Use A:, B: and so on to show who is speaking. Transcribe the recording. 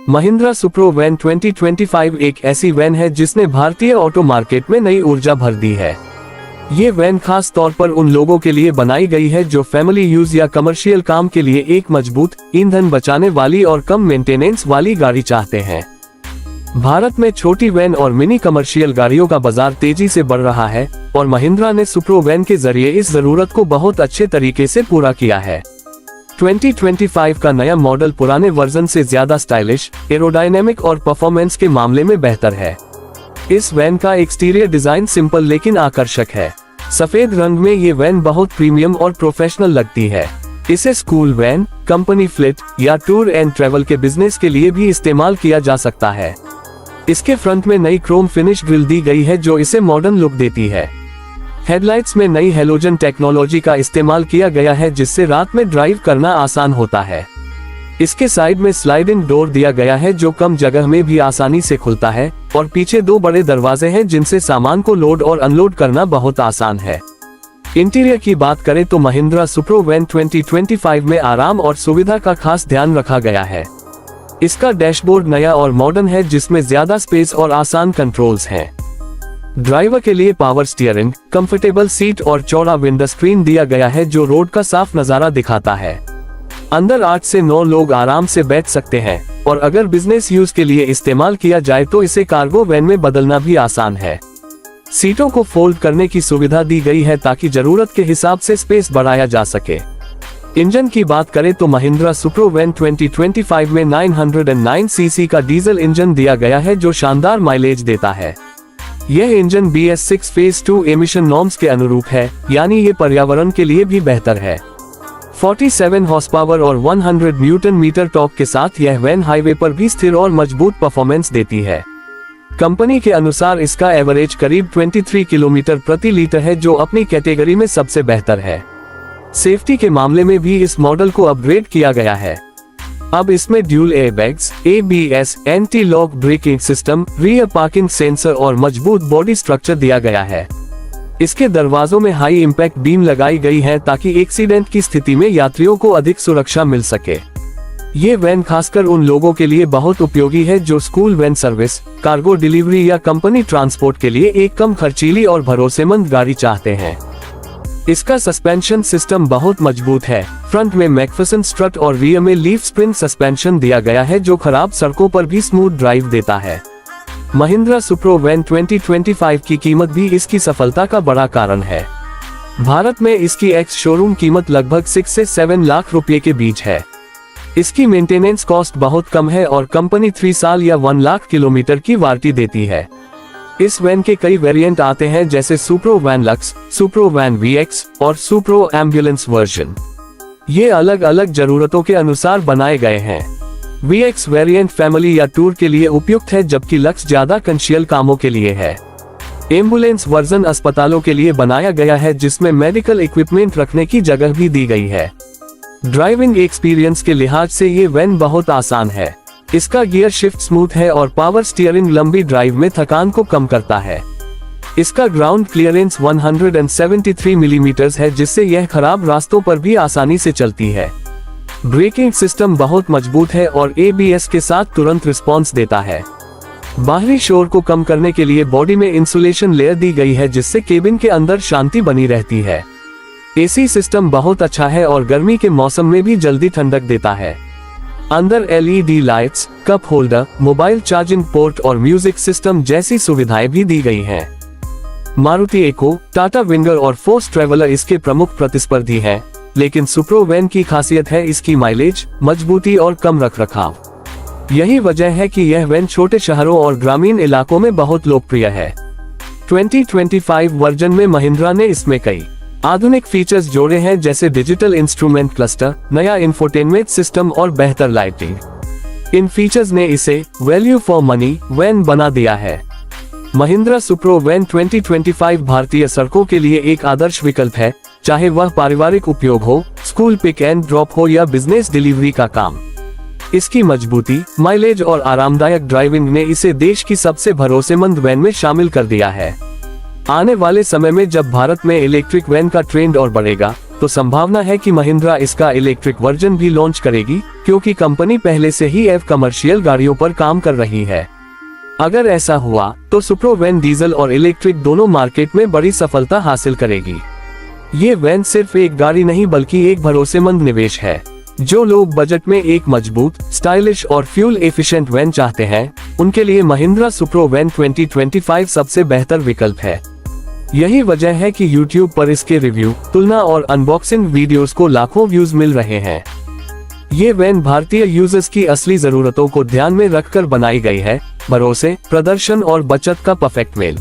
A: Mahindra Supro van 2025 एक ऐसी van है जिसने भारतीय ऑटो मार्केट में नई ऊर्जा भर दी है। ये वैन खास तौर पर उन लोगों के लिए बनाई गई है जो फैमिली यूज या कमर्शियल काम के लिए एक मजबूत, ईंधन बचाने वाली और कम मेंटेनेंस वाली गाड़ी चाहते हैं। भारत में छोटी वैन और मिनी कमर्शियल गाड़ियों का बाजार तेजी से बढ़ रहा है और महिंद्रा ने सुप्रो वैन के जरिए इस जरूरत को बहुत अच्छे तरीके से पूरा किया है। 2025 का नया मॉडल पुराने वर्जन से ज्यादा स्टाइलिश, एरोडायनेमिक और परफॉर्मेंस के मामले में बेहतर है। इस वैन का एक्सटीरियर डिजाइन सिंपल लेकिन आकर्षक है। सफेद रंग में ये वैन बहुत प्रीमियम और प्रोफेशनल लगती है। इसे स्कूल वैन, कंपनी फ्लीट या टूर एंड ट्रेवल के बिजनेस के लिए भी इस्तेमाल किया जा सकता है। इसके फ्रंट में नई क्रोम फिनिश ग्रिल दी गई है जो इसे मॉडर्न लुक देती है। हेडलाइट्स में नई हैलोजन टेक्नोलॉजी का इस्तेमाल किया गया है जिससे रात में ड्राइव करना आसान होता है। इसके साइड में स्लाइडिंग डोर दिया गया है जो कम जगह में भी आसानी से खुलता है और पीछे दो बड़े दरवाजे हैं जिनसे सामान को लोड और अनलोड करना बहुत आसान है। इंटीरियर की बात करें तो महिंद्रा सुप्रो वैन 2025 में आराम और सुविधा का खास ध्यान रखा गया है। इसका डैशबोर्ड नया और मॉडर्न है जिसमें ज्यादा स्पेस और आसान कंट्रोल्स हैं। ड्राइवर के लिए पावर स्टीयरिंग, कंफर्टेबल सीट और चौड़ा विंडो स्क्रीन दिया गया है जो रोड का साफ नजारा दिखाता है। अंदर 8 से 9 लोग आराम से बैठ सकते हैं और अगर बिजनेस यूज के लिए इस्तेमाल किया जाए तो इसे कार्गो वैन में बदलना भी आसान है। सीटों को फोल्ड करने की सुविधा दी गई है ताकि जरूरत के हिसाब से स्पेस बढ़ाया जा सके। इंजन की बात करें तो महिंद्रा सुप्रो वैन 2025 में 909 सीसी का डीजल इंजन दिया गया है जो शानदार माइलेज देता है। यह engine BS6 phase 2 emission norms के अनुरूप है, यानी ये पर्यावरण के लिए भी बेहतर है। 47 हॉर्स पावर और 100 न्यूटन मीटर टॉर्क के साथ यह वैन हाईवे पर भी स्थिर और मजबूत परफॉर्मेंस देती है। कंपनी के अनुसार इसका एवरेज करीब 23 किलोमीटर प्रति लीटर है जो अपनी कैटेगरी में सबसे बेहतर है। सेफ्टी के मामले में भी इस मॉडल को अपग्रेड किया गया है। अब इसमें dual airbags, ABS, anti lock braking system, rear parking sensor और मजबूत बॉडी स्ट्रक्चर दिया गया है। इसके दरवाजों में हाई इम्पैक्ट बीम लगाई गई है ताकि एक्सीडेंट की स्थिति में यात्रियों को अधिक सुरक्षा मिल सके। ये वैन खासकर उन लोगों के लिए बहुत उपयोगी है जो school van service, cargo delivery या कंपनी ट्रांसपोर्ट के लिए एक कम खर्चीली और भरोसेमंद गाड़ी चाहते हैं। इसका सस्पेंशन सिस्टम बहुत मजबूत है। फ्रंट में मैकफिसन स्ट्रट और रियर में लीफ स्प्रिंग सस्पेंशन दिया गया है जो खराब सड़कों पर भी स्मूथ ड्राइव देता है। महिंद्रा सुप्रो वैन 2025 की कीमत भी इसकी सफलता का बड़ा कारण है। भारत में इसकी एक्स शोरूम कीमत लगभग 6 से 7 लाख रुपए के बीच है। इसकी मेंटेनेंस कॉस्ट बहुत कम है और कंपनी 3 साल या 1 लाख किलोमीटर की वारंटी देती है। इस वैन के कई वेरिएंट आते हैं जैसे Supro van lux, Supro van VX और सुप्रो एम्बुलेंस वर्जन। ये अलग अलग जरूरतों के अनुसार बनाए गए हैं। VX वेरिएंट फैमिली या टूर के लिए उपयुक्त है जबकि लक्स ज्यादा कमर्शियल कामों के लिए है। एम्बुलेंस वर्जन अस्पतालों के लिए बनाया गया है जिसमें मेडिकल इक्विपमेंट रखने की जगह भी दी गई है। ड्राइविंग एक्सपीरियंस के लिहाज से ये वैन बहुत आसान है। इसका गियर शिफ्ट स्मूथ है और पावर स्टीयरिंग लंबी ड्राइव में थकान को कम करता है। इसका ग्राउंड क्लियरेंस 173 मिलीमीटर है जिससे यह खराब रास्तों पर भी आसानी से चलती है। ब्रेकिंग सिस्टम बहुत मजबूत है और ABS के साथ तुरंत रिस्पॉन्स देता है। बाहरी शोर को कम करने के लिए बॉडी में इंसुलेशन लेयर दी गई है जिससे केबिन के अंदर शांति बनी रहती है। AC सिस्टम बहुत अच्छा है और गर्मी के मौसम में भी जल्दी ठंडक देता है। अंदर LED lights, cup holder, mobile charging port और म्यूजिक सिस्टम जैसी सुविधाएं भी दी गई हैं। मारुति इको, टाटा विंगर और फोर्स ट्रैवलर इसके प्रमुख प्रतिस्पर्धी हैं, लेकिन सुप्रो वैन की खासियत है इसकी माइलेज, मजबूती और कम रखरखाव। यही वजह है कि यह वैन छोटे शहरों और ग्रामीण इलाकों में बहुत लोकप्रिय है। 2025 वर्जन में महिंद्रा ने इसमें कई आधुनिक फीचर्स जोड़े हैं जैसे डिजिटल इंस्ट्रूमेंट क्लस्टर, नया इंफोटेनमेंट सिस्टम और बेहतर लाइटिंग। इन फीचर्स ने इसे वैल्यू फॉर मनी वैन बना दिया है। महिंद्रा सुप्रो वैन 2025 भारतीय सड़कों के लिए एक आदर्श विकल्प है, चाहे वह पारिवारिक उपयोग हो, स्कूल पिक एंड ड्रॉप हो या बिजनेस डिलीवरी का काम। इसकी मजबूती, माइलेज और आरामदायक ड्राइविंग ने इसे देश की सबसे भरोसेमंद वैन में शामिल कर दिया है। आने वाले समय में जब भारत में इलेक्ट्रिक वैन का ट्रेंड और बढ़ेगा, तो संभावना है कि महिंद्रा इसका इलेक्ट्रिक वर्जन भी लॉन्च करेगी, क्योंकि कंपनी पहले से ही एव कमर्शियल गाड़ियों पर काम कर रही है। अगर ऐसा हुआ तो सुप्रो वैन डीजल और इलेक्ट्रिक दोनों मार्केट में बड़ी सफलता हासिल करेगी। ये वैन सिर्फ एक गाड़ी नहीं बल्कि एक भरोसेमंद निवेश है। जो लोग बजट में एक मजबूत, स्टाइलिश और फ्यूल एफिशिएंट वैन चाहते हैं, उनके लिए महिंद्रा सुप्रो वैन 2025 सबसे बेहतर विकल्प है। यही वजह है कि YouTube पर इसके रिव्यू, तुलना और अनबॉक्सिंग वीडियोस को लाखों व्यूज मिल रहे हैं। ये वैन भारतीय यूजर्स की असली जरूरतों को ध्यान में रखकर बनाई गई है, भरोसे, प्रदर्शन और बचत का परफेक्ट मेल।